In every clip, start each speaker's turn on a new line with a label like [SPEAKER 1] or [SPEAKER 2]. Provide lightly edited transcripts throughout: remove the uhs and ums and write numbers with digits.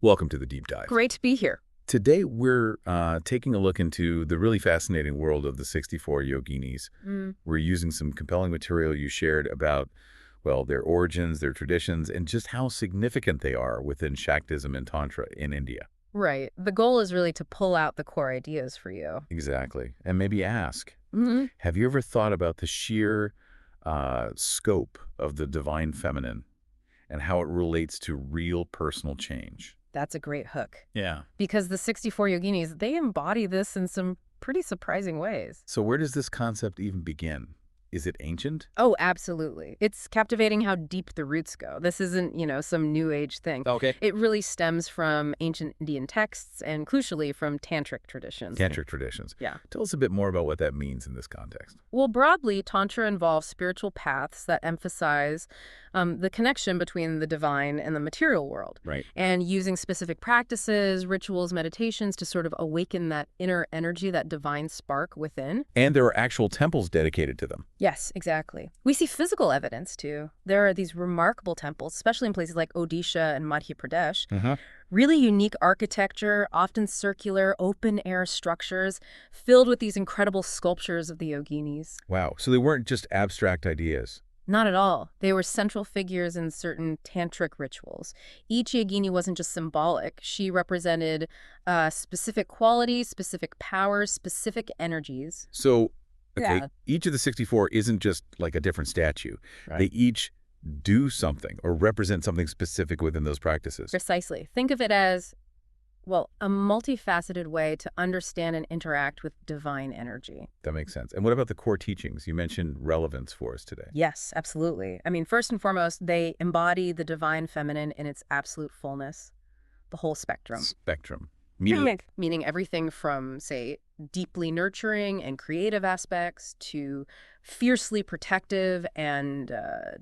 [SPEAKER 1] Welcome to the deep dive.
[SPEAKER 2] Great to be here.
[SPEAKER 1] Today, we're taking a look into the really fascinating world of the 64 yoginis.
[SPEAKER 2] Mm,
[SPEAKER 1] We're using some compelling material you shared about, well, their origins, their traditions, and just how significant they are within Shaktism and Tantra in India.
[SPEAKER 2] right. The goal is really to pull out the core ideas for you.
[SPEAKER 1] Exactly. And maybe ask,
[SPEAKER 2] Hmm.
[SPEAKER 1] have you ever thought about the sheer scope of the divine feminine and how it relates to real personal change?
[SPEAKER 2] That's a great hook.
[SPEAKER 1] Yeah.
[SPEAKER 2] Because the 64 yoginis, they embody this in some pretty surprising ways.
[SPEAKER 1] So where does this concept even begin? Is it ancient?
[SPEAKER 2] Oh, absolutely. It's captivating how deep the roots go. This isn't, some new age thing.
[SPEAKER 1] Okay.
[SPEAKER 2] It really stems from ancient Indian texts and crucially from tantric traditions.
[SPEAKER 1] Tantric traditions.
[SPEAKER 2] Yeah.
[SPEAKER 1] Tell us a bit more about what that means in this context.
[SPEAKER 2] Well, broadly, Tantra involves spiritual paths that emphasize the connection between the divine and the material world,
[SPEAKER 1] Right.
[SPEAKER 2] and using specific practices, rituals, meditations to sort of awaken that inner energy, that divine spark within.
[SPEAKER 1] And there are actual temples dedicated to them.
[SPEAKER 2] Yes, exactly. We see physical evidence, too. There are these remarkable temples, especially in places like Odisha and Madhya Pradesh. Really unique architecture, often circular, open-air structures filled with these incredible sculptures of the yoginis.
[SPEAKER 1] Wow. So they weren't just abstract ideas.
[SPEAKER 2] Not at all. They were central figures in certain tantric rituals. Each yogini wasn't just symbolic. She represented specific qualities, specific powers, specific energies.
[SPEAKER 1] So, okay,
[SPEAKER 2] Yeah.
[SPEAKER 1] each of the 64 isn't just like a different statue.
[SPEAKER 2] Right.
[SPEAKER 1] They each do something or represent something specific within those practices.
[SPEAKER 2] Precisely. Think of it as, well, a multifaceted way to understand and interact with divine energy.
[SPEAKER 1] That makes sense. And what about the core teachings? You mentioned relevance for us today.
[SPEAKER 2] Yes, absolutely. I mean, first and foremost, they embody the divine feminine in its absolute fullness, the whole spectrum.
[SPEAKER 1] Spectrum.
[SPEAKER 2] Meaning everything from, say, deeply nurturing and creative aspects to fiercely protective and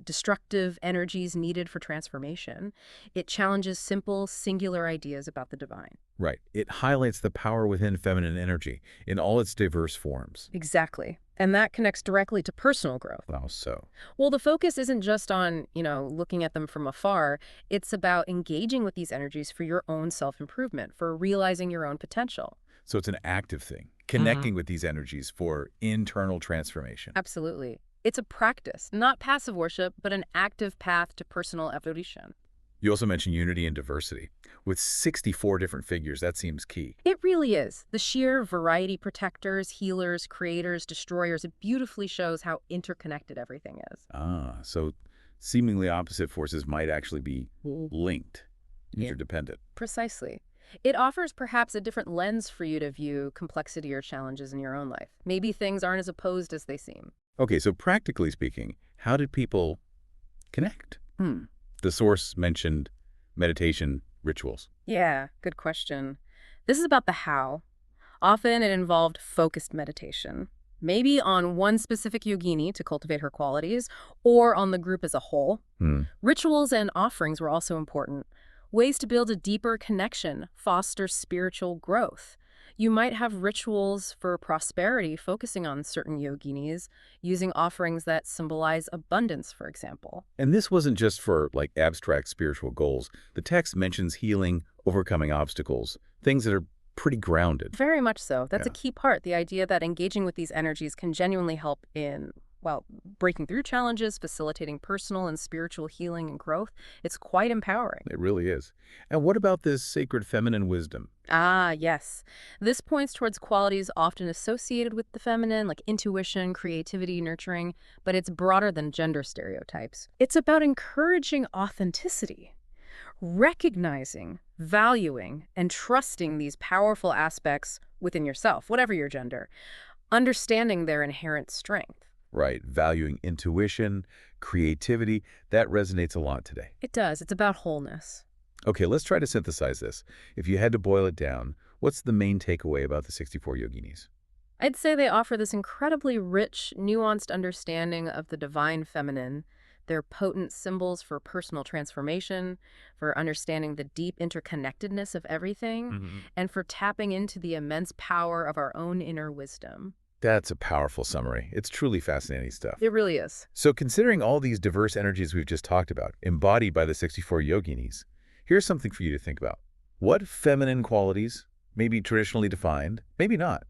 [SPEAKER 2] destructive energies needed for transformation. It challenges simple, singular ideas about the divine.
[SPEAKER 1] Right. It highlights the power within feminine energy in all its diverse forms.
[SPEAKER 2] Exactly. And that connects directly to personal growth.
[SPEAKER 1] How so?
[SPEAKER 2] Well, the focus isn't just on, looking at them from afar. It's about engaging with these energies for your own self-improvement, for realizing your own potential.
[SPEAKER 1] So it's an active thing, connecting with these energies for internal transformation.
[SPEAKER 2] Absolutely. It's a practice, not passive worship, but an active path to personal evolution.
[SPEAKER 1] You also mentioned unity and diversity. With 64 different figures, that seems key.
[SPEAKER 2] It really is. The sheer variety protectors, healers, creators, destroyers, it beautifully shows how interconnected everything is.
[SPEAKER 1] Ah, so seemingly opposite forces might actually be
[SPEAKER 2] Mm.
[SPEAKER 1] linked,
[SPEAKER 2] Yeah.
[SPEAKER 1] interdependent.
[SPEAKER 2] Precisely. It offers perhaps a different lens for you to view complexity or challenges in your own life. Maybe things aren't as opposed as they seem.
[SPEAKER 1] Okay, so practically speaking, how did people connect? The source mentioned meditation rituals.
[SPEAKER 2] Yeah, good question. This is about the how. Often it involved focused meditation, maybe on one specific yogini to cultivate her qualities, or on the group as a whole. Rituals and offerings were also important, ways to build a deeper connection, foster spiritual growth. You might have rituals for prosperity focusing on certain yoginis, using offerings that symbolize abundance, for example.
[SPEAKER 1] And this wasn't just for like abstract spiritual goals. The text mentions healing, overcoming obstacles, things that are pretty grounded.
[SPEAKER 2] Very much so. That's a
[SPEAKER 1] Yeah.
[SPEAKER 2] key part, the idea that engaging with these energies can genuinely help in, well, breaking through challenges, facilitating personal and spiritual healing and growth. It's quite empowering.
[SPEAKER 1] It really is. And what about this sacred feminine wisdom?
[SPEAKER 2] Ah, yes. This points towards qualities often associated with the feminine, like intuition, creativity, nurturing, but it's broader than gender stereotypes. It's about encouraging authenticity, recognizing, valuing, and trusting these powerful aspects within yourself, whatever your gender, understanding their inherent strength.
[SPEAKER 1] Right, valuing intuition, creativity, that resonates a lot today.
[SPEAKER 2] It does. It's about wholeness.
[SPEAKER 1] Okay, let's try to synthesize this. If you had to boil it down, what's the main takeaway about the 64 yoginis?
[SPEAKER 2] I'd say they offer this incredibly rich, nuanced understanding of the divine feminine. They're potent symbols for personal transformation, for understanding the deep interconnectedness of everything, and for tapping into the immense power of our own inner wisdom.
[SPEAKER 1] That's a powerful summary. It's truly fascinating stuff.
[SPEAKER 2] It really is.
[SPEAKER 1] So considering all these diverse energies we've just talked about, embodied by the 64 yoginis, here's something for you to think about. What feminine qualities, maybe traditionally defined, maybe not,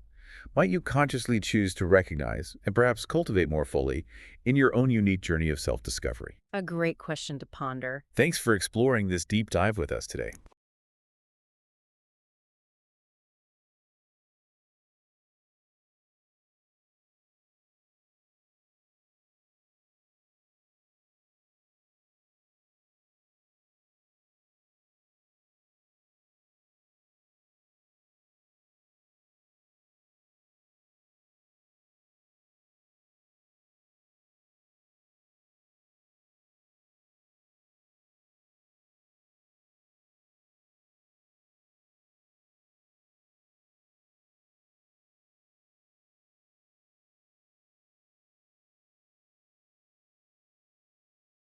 [SPEAKER 1] might you consciously choose to recognize and perhaps cultivate more fully in your own unique journey of self-discovery?
[SPEAKER 2] A great question to ponder.
[SPEAKER 1] Thanks for exploring this deep dive with us today.